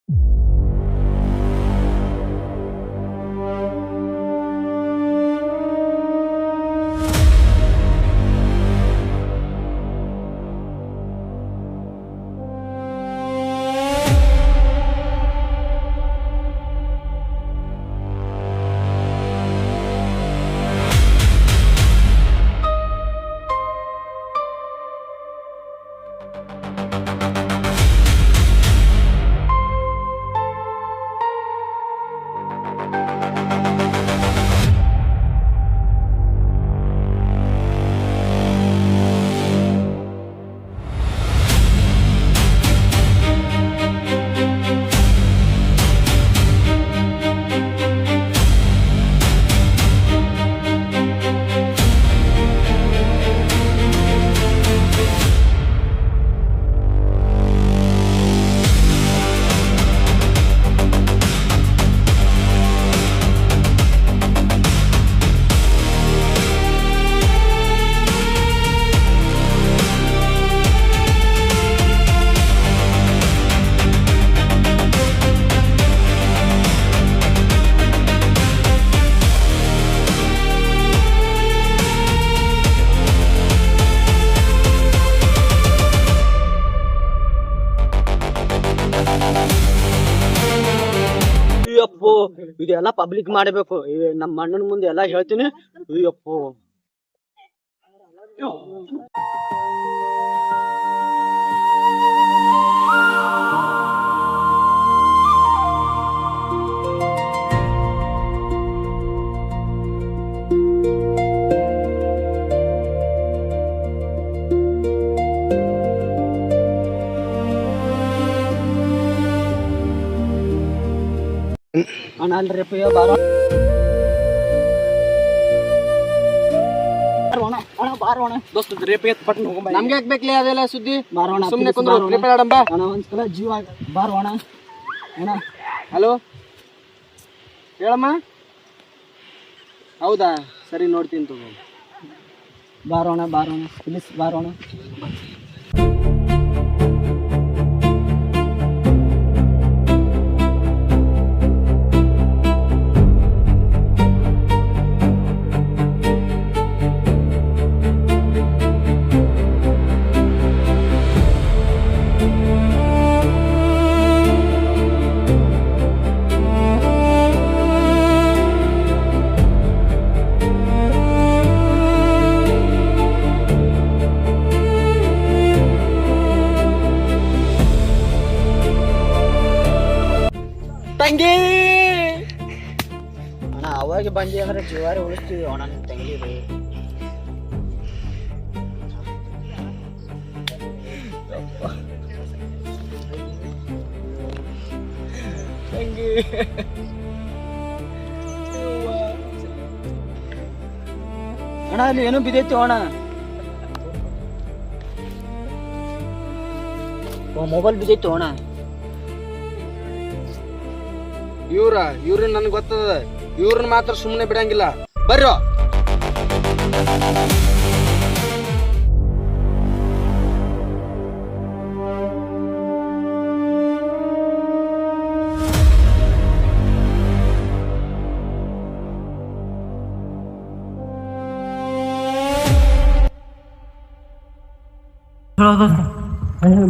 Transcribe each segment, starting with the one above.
ಅಯ್ಯಪ್ಪೋ ಇದೆಲ್ಲ ಪಬ್ಲಿಕ್ ಮಾಡಬೇಕು. ನಮ್ಮ ಅಣ್ಣನ ಮುಂದೆ ಎಲ್ಲ ಹೇಳ್ತೀನಿ. ಅಯ್ಯಪ್ಪೋ ಅಣ್ಣ ಅಲ್ರಿಪ್ಪ ಬಾರೋ ಬಾರೋಣ ದೋಸ್ತ ರೇಪ್ ಪಟ್ಟ ಹೋಗೋಣ. ನಮ್ಗೆ ಯಾಕೆ ಬೇಕಲೇ ಅದೆಲ್ಲ ಸುದ್ದಿ? ಬಾರೋಣ ಸುಮ್ಮನೆ ಕುಂದ್ರು ರೇಪ್ ಆಡಂಬ ಅಣ್ಣ ಒಂದ್ಸಲ ಜೀವ ಬಾರೋಣ ಅಣ್ಣ. ಹಲೋ ಹೇಳಮ್ಮ. ಹೌದಾ ಸರಿ ನೋಡ್ತೀನಿ ತಗೋ. ಬಾರೋಣ ಬಾರೋಣ ಪ್ಲೀಸ್ ಬಾರೋಣ. ತಂಗಿ ಅಣ್ಣ ಅವಾಗ ಬಂದಿ ಅಂದ್ರೆ ಜೀವಾರಿ ಉಳಿಸ್ತೀವಿ ಅಣ್ಣ ನಿಮ್ ತಂಗಿದು. ತಂಗಿ ಅಣ್ಣ ಅಲ್ಲಿ ಏನೋ ಬಿದ್ದೈತಿ ಅಣ್ಣ. ಮೊಬೈಲ್ ಬಿದ್ದೈತಿ ಅಣ್ಣ. ಇವ್ರನ್ನ ನನ್ಗೆ ಗೊತ್ತದ. ಇವ್ರನ್ನ ಮಾತ್ರ ಸುಮ್ಮನೆ ಬಿಡಂಗಿಲ್ಲ. ಬರ್ರೋ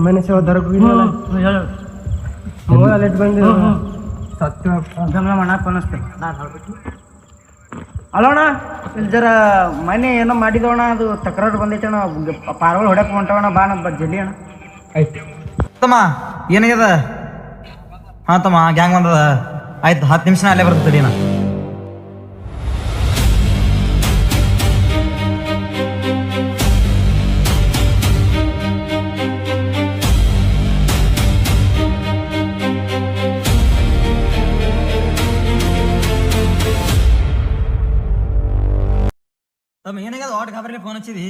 ಮನೆ ಸೇವಾ ದರಕ್ ಲೇಟ್ ಬಂದು ಸತ್ಯ ಮಾಡಕ್ ಅನಿಸ್ತೆ. ಅಲ್ಲೋಣ ಇಲ್ಲಿ ಜರ ಮನೆ ಏನೋ ಮಾಡಿದವಣ, ಅದು ತಕರಾರು ಬಂದೈತೆ ಅಣ್ಣ. ಪಾರ್ಗಳು ಹೊಡ್ಯಕ್ ಹೊಂಟವಣ, ಬಾ ನಾ ಜಲ್ದಿ ಅಣ್ಣ. ಆಯ್ತು ತಮ್ಮ ಏನಾಗ್ಯದ? ಹಾಂ ತಮ್ಮ ಗ್ಯಾಂಗ್ ಬಂದದ. ಆಯ್ತು 10 ನಿಮಿಷ ಅಲ್ಲೇ ಬರ್ತದೆ ತಡಿಯಣ. ತಮ್ಮ ಏನಾಗ್ಯದ? ವಾಟ್ ಗಾಬರಿ ಫೋನ್ ಹಚ್ಚಿದಿ?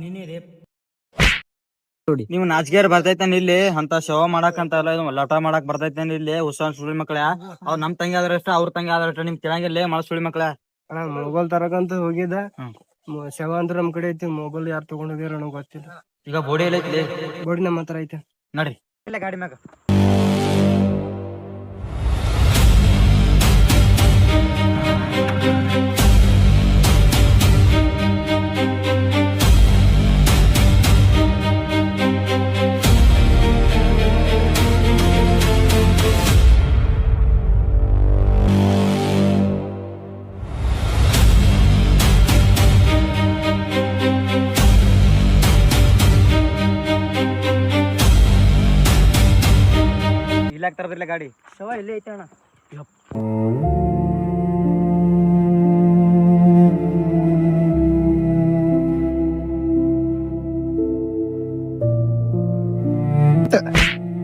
ನೀನೇ ರೇಪ್ ನೀವು ನಾಚಿಕೆಯರ್ ಬರ್ತೈತೇನ್ ಇಲ್ಲಿ? ಅಂತ ಶವ ಮಾಡಾಕಂತ ಲಟ ಮಾಡಾಕ್ ಬರ್ತೈತೇನ್ ಇಲ್ಲಿ? ಉತ್ಸಾಹ ಸುಳಿ ಮಕ್ಕಳ ಅವ್ರು ನಮ್ ತಂಗಿ ಆದ್ರಷ್ಟ ಅವ್ರ ತಂಗಿ ಆದ್ರಷ್ಟ ನಿಮ್ ತಿಳಂಗಿಲ್ಲ ಮಳ ಸುಳಿ ಮಕ್ಕಳ. ಅಣ್ಣ ಮೊಬೈಲ್ ತರಕಂತ ಹೋಗಿದ್ದ, ಶವ ಅಂದ್ರ ನಮ್ ಕಡೆ ಐತಿ. ಮೊಬೈಲ್ ಯಾರು ತಗೊಂಡಿದ್ದೀರ ನನಗೆ ಗೊತ್ತಿಲ್ಲ. ಈಗ ಬೋಡಿ ಎಲ್ಲ ಐತಿ? ಬೋಡಿ ನಮ್ಮ ಹತ್ರ ಐತೆ. ನಡ್ರಿ ಇಲ್ಲ ಗಾಡಿ ಮ್ಯಾಗ. ಇಲ್ಲ ತರದಿಲ್ಲ ಗಾಡಿ. ಶವ ಇಲ್ಲೇ ಐತೆ ಅಣ್ಣ.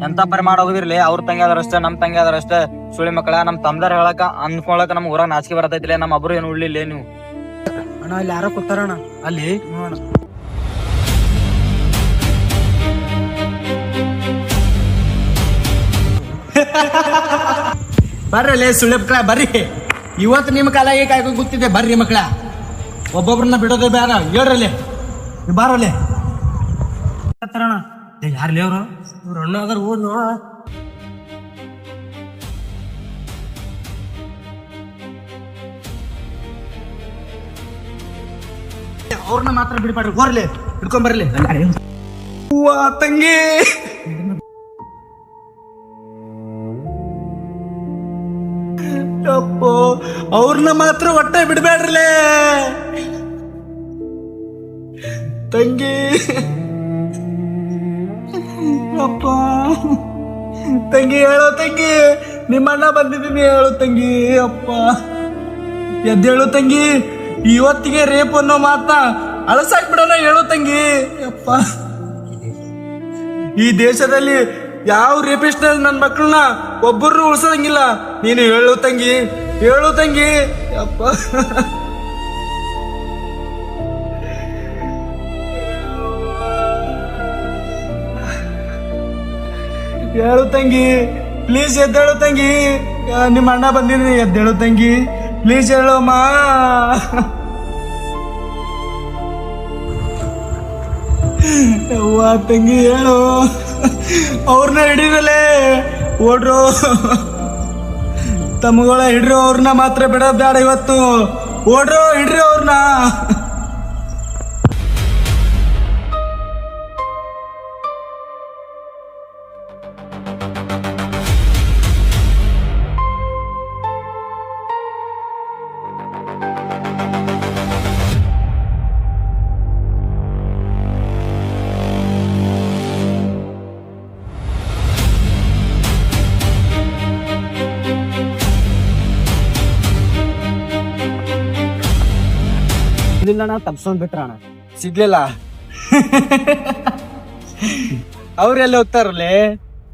ಎಂತ ಪರಿ ಮಾಡೋದಿರ್ಲಿ, ಅವ್ರ ತಂಗಿ ಆದ್ರಷ್ಟೇ, ನಮ್ ತಂಗಿ ಆದ್ರಷ್ಟೇ. ಸುಳಿ ಮಕ್ಕಳ ನಮ್ ತಮ್ದಾರ ಹೇಳಕ ಅನ್ಕೊಳಕ ನಮ್ಗೆ ಊರಾಗ ನಾಚಿಕೆ ಬರತೈತಿಲ್ಲ. ನಮ್ಮ ಒಬ್ರು ಏನು ಉಳ್ಳಿಲ್ಲ ನೀವು. ಅಣ್ಣ ಅಲ್ಲಿ ಯಾರೋ ಕೂತಾರಣ್ಣ ಅಲ್ಲಿ ನೋಡೋಣ. ಬರ್ರಲ್ಲೇ ಸುಳ್ಳೆ ಮಕ್ಕಳ ಬರ್ರಿ. ಇವತ್ತು ನಿಮ್ಮ ಕಾಲಾಗೆ ಕಾಯ್ಕೊಂಡು ಕೂತಿದ್ದೆ. ಬರ್ರಿ ಮಕ್ಕಳ, ಒಬ್ಬೊಬ್ರನ್ನ ಬಿಡೋದೇ ಬೇಡ. ಹೇಳ್ರಲ್ಲಿ ಬಾರಲ್ಲೇ. ಯಾರ್ಲಿ ಅವರು? ಅವ್ರ ಅಣ್ಣ ಅದ್ರ ಓದ್ ನೋಡ. ಅವ್ರನ್ನ ಮಾತ್ರ ಬಿಡ್ಬೇಡ್ರಿ. ಹೋರ್ಲಿ ಹಿಡ್ಕೊಂಡ್ ಬರ್ಲಿ. ತಂಗಿ ಅಪ್ಪೋ, ಅವ್ರನ್ನ ಮಾತ್ರ ಹೊಟ್ಟೆ ಬಿಡ್ಬೇಡ್ರಲೇ. ತಂಗಿ ಅಪ್ಪ, ತಂಗಿ ಹೇಳೋ ತಂಗಿ, ನಿಮ್ಮಣ್ಣ ಬಂದಿದ್ದೀನಿ ಹೇಳು ತಂಗಿ. ಅಪ್ಪ ಎದ್ದೇಳು ತಂಗಿ, ಇವತ್ತಿಗೆ ರೇಪ್ ಅನ್ನೋ ಮಾತ ಅಳಸಾಕ್ಬಿಡೋಣ ಹೇಳು ತಂಗಿ. ಅಪ್ಪ, ಈ ದೇಶದಲ್ಲಿ ಯಾವ ರೇಪಿಸ್ಟ್ ನನ್ನ ಮಕ್ಕಳನ್ನ ಒಬ್ಬರನ್ನು ಉಳಿಸೋದಂಗಿಲ್ಲ. ನೀನು ಹೇಳು ತಂಗಿ, ಹೇಳು ತಂಗಿ. ಅಪ್ಪ ಹೇಳು ತಂಗಿ, ಪ್ಲೀಸ್ ಎದ್ದೇಳು ತಂಗಿ. ನಿಮ್ಮ ಅಣ್ಣ ಬಂದಿದ್ದೀನಿ, ಎದ್ದೇಳು ತಂಗಿ, ಪ್ಲೀಸ್ ಹೇಳು ಅಮ್ಮ. ಅವ್ವ ತಂಗಿ ಹೇಳು. ಅವ್ರನ್ನ ಹಿಡಿರಲೇ, ಓಡ್ರು ತಮ್ಮಗಳ ಹಿಡ್ರು. ಅವ್ರನ್ನ ಮಾತ್ರ ಬಿಡೋದು ಬೇಡ ಇವತ್ತು. ಓಡ್ರು, ಹಿಡ್ರಿ ಅವ್ರನ್ನ. ತಪ್ಸ್ಕೊಂಡ್ ಬಿಟ್ರಣ ಸಿಗ್ಲಿಲ್ಲ. ಅವ್ರೆಲ್ಲ ಹೋಗ್ತಾರಲ್ಲೇ.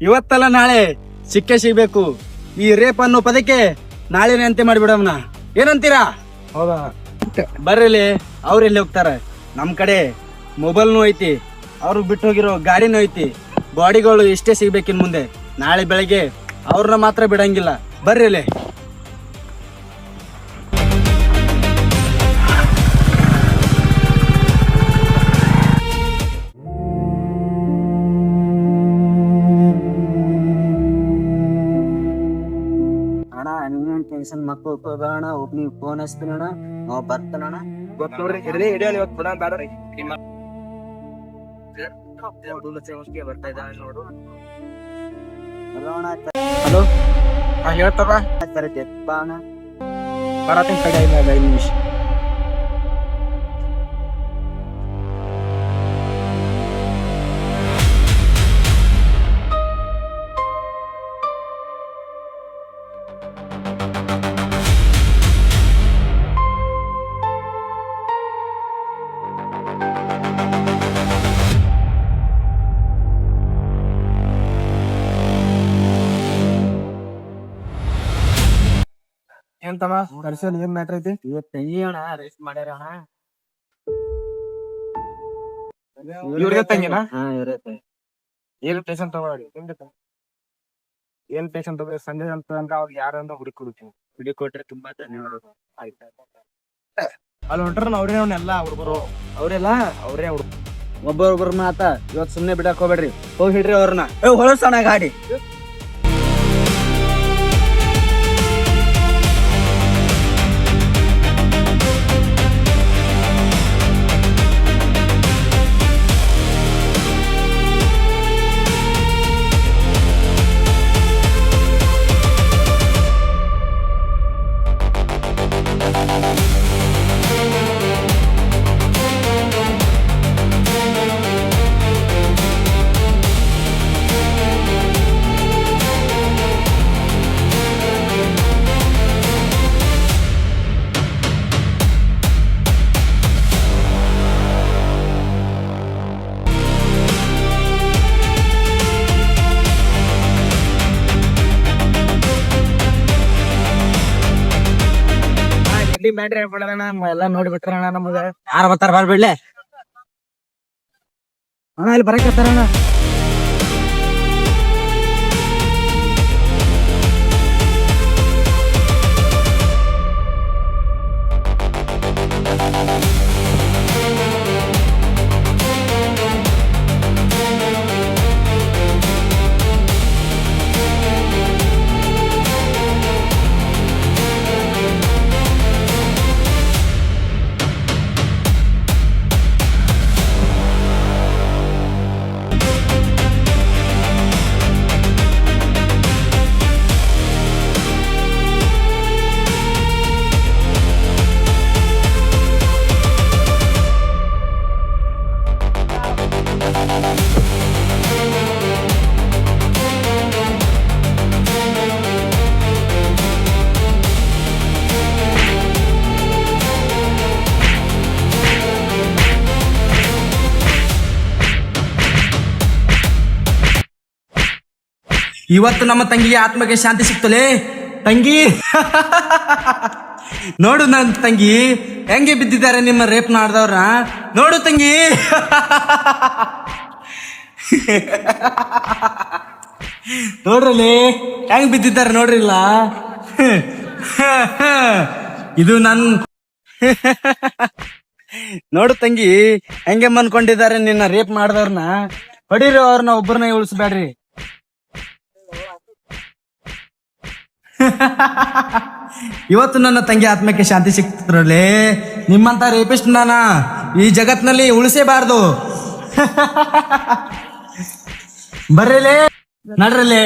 ಇವತ್ತಲ್ಲ ನಾಳೆ ಸಿಕ್ಕೇ ಸಿಗ್ಬೇಕು. ಈ ರೇಪ್ ಅನ್ನೋ ಪದಕ್ಕೆ ನಾಳೆನೇ ಅಂತೆ ಮಾಡಿಬಿಡಮ್ನ. ಏನಂತೀರಾ? ಹೌದಾ? ಬರ್ರಲ್ಲಿ. ಅವ್ರೆಲ್ಲಿ ಹೋಗ್ತಾರ? ನಮ್ ಕಡೆ ಮೊಬೈಲ್ನು ಐತಿ, ಅವ್ರಿಗೆ ಬಿಟ್ಟು ಹೋಗಿರೋ ಗಾಡಿನೂ ಐತಿ. ಬಾಡಿಗಳು ಇಷ್ಟೇ ಸಿಗ್ಬೇಕಿನ್ ಮುಂದೆ. ನಾಳೆ ಬೆಳಗ್ಗೆ ಅವ್ರನ್ನ ಮಾತ್ರ ಬಿಡಂಗಿಲ್ಲ. ಬರ್ರಲ್ಲಿ. ಟೆನ್ಷನ್ ಮಕ್ಕಳು ಬೇಡ. ಒಬ್ನಿಗೆ ಫೋನ್ ಹಚ್ತೀನಣ್ಣ, ನಾವು ಬರ್ತಾನಣ್ಣ. ಗೊತ್ತ ನೋಡ್ರಿ, ಹಿಡಿದೇ ಹಿಡಿಯೋಲ್ಲ ಇವತ್ತು. ಬಿಡ ಬೇಡ್ರಿ. ಬರ್ತಾ ಇದ್ದಾನೆ ನೋಡು. ಹಲೋ, ಹೇಳ್ತಾರ ಬರತ್ತಿನ ಕಡೆ 5 ನಿಮಿಷ. ಏನ್ ತಮ್ಮ ಕರ್ಸಲ್ ಏನ್ ಮ್ಯಾಟ್ರ್ ಐತಿ? ಇವತ್ತು ತಂಗಿ ಅಣ್ಣ ಅರೆಸ್ಟ್ ಮಾಡ್ಯಾರ ಅಣ್ಣ. ಇವ್ರಿಗೆ ತಂಗಿನಾ? ಹಾ, ಇವ್ರೈತೆ. ಏನ್ ಟೇಷನ್ ತಗೊಳ್ಳಿ. ಏನ್ ಟೇಷನ್ ತಗೋ. ಸಂಜೆ ಅಂತ ಅವ್ರಿಗೆ ಯಾರಂತ ಹುಡುಕಿ ಕೊಡ್ತೀವಿ. ಹುಡುಗಿ ಕೊಟ್ರೆ ತುಂಬಾ ಧನ್ಯವಾದ. ಆಯ್ತು. ಅಲ್ಲಿ ಹೊಂಟ್ರ ಅವ್ರೇ ಅವ್ನೆಲ್ಲ ಹುಡುಗರು. ಅವರೆಲ್ಲ ಅವರೇ ಹುಡುಗ. ಒಬ್ಬೊಬ್ಬರ ಮಾತ ಇವತ್ತು ಸುಮ್ಮನೆ ಬಿಡಕ್ ಹೋಗ್ಬೇಡ್ರಿ. ಹೋಗಿ ಹಿಡ್ರಿ ಅವ್ರನ್ನ. ಹೊಳಸೋಣ ಗಾಡಿ. ಬ್ಯಾಟ್ರಿ ಹೇಳ್ಬಿಡೋಣ ಎಲ್ಲ ನೋಡ್ಬಿಟ್ರಣ ನಮಗ ಯಾರ ಬರ್ತಾರ ಬರ್ಬಿಡ್ಲೆ ಅಣ್ಣ ಇಲ್ಲಿ ಬರಕತ್ತಾರಣ ಇವತ್ತು ನಮ್ಮ ತಂಗಿಗೆ ಆತ್ಮಕ್ಕೆ ಶಾಂತಿ ಸಿಕ್ತಲೇ ತಂಗಿ. ನೋಡು ನನ್ನ ತಂಗಿ ಹೆಂಗೆ ಬಿದ್ದಿದ್ದಾರೆ ನಿಮ್ಮ ರೇಪ್ ಮಾಡಿದವ್ರ. ನೋಡು ತಂಗಿ. ನೋಡ್ರಲ್ಲಿ ಹೆಂಗ್ ಬಿದ್ದಿದ್ದಾರೆ ನೋಡ್ರಿಲ್ಲ. ಇದು ನೋಡು ತಂಗಿ ಹೆಂಗೆ ಅನ್ಕೊಂಡಿದ್ದಾರೆ ನಿನ್ನ ರೇಪ್ ಮಾಡಿದವ್ರನ್ನ. ಹೊಡೀರಿ ಅವ್ರನ್ನ, ಒಬ್ಬರನ್ನ ಉಳಿಸ್ಬೇಡ್ರಿ. ಇವತ್ತು ನನ್ನ ತಂಗಿ ಆತ್ಮಕ್ಕೆ ಶಾಂತಿ ಸಿಕ್ತಿದ್ರಲ್ಲಿ. ನಿಮ್ಮಂತ ರೇಪಿಸ್ಟ್ ನಾನ ಈ ಜಗತ್ನಲ್ಲಿ ಉಳಿಸೇಬಾರ್ದು. ಬರ್ರಲೇ ನಡ್ರಲ್ಲೇ,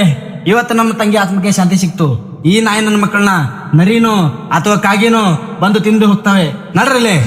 ಇವತ್ತು ನಮ್ಮ ತಂಗಿ ಆತ್ಮಕ್ಕೆ ಶಾಂತಿ ಸಿಕ್ತು. ಈ ನಾಯಿ ನನ್ನ ಮಕ್ಕಳನ್ನ ನರಿನೋ ಅಥವಾ ಕಾಗಿನೋ ಬಂದು ತಿಂದು ಹೋಗ್ತವೆ. ನಡ್ರಲ್ಲೇ.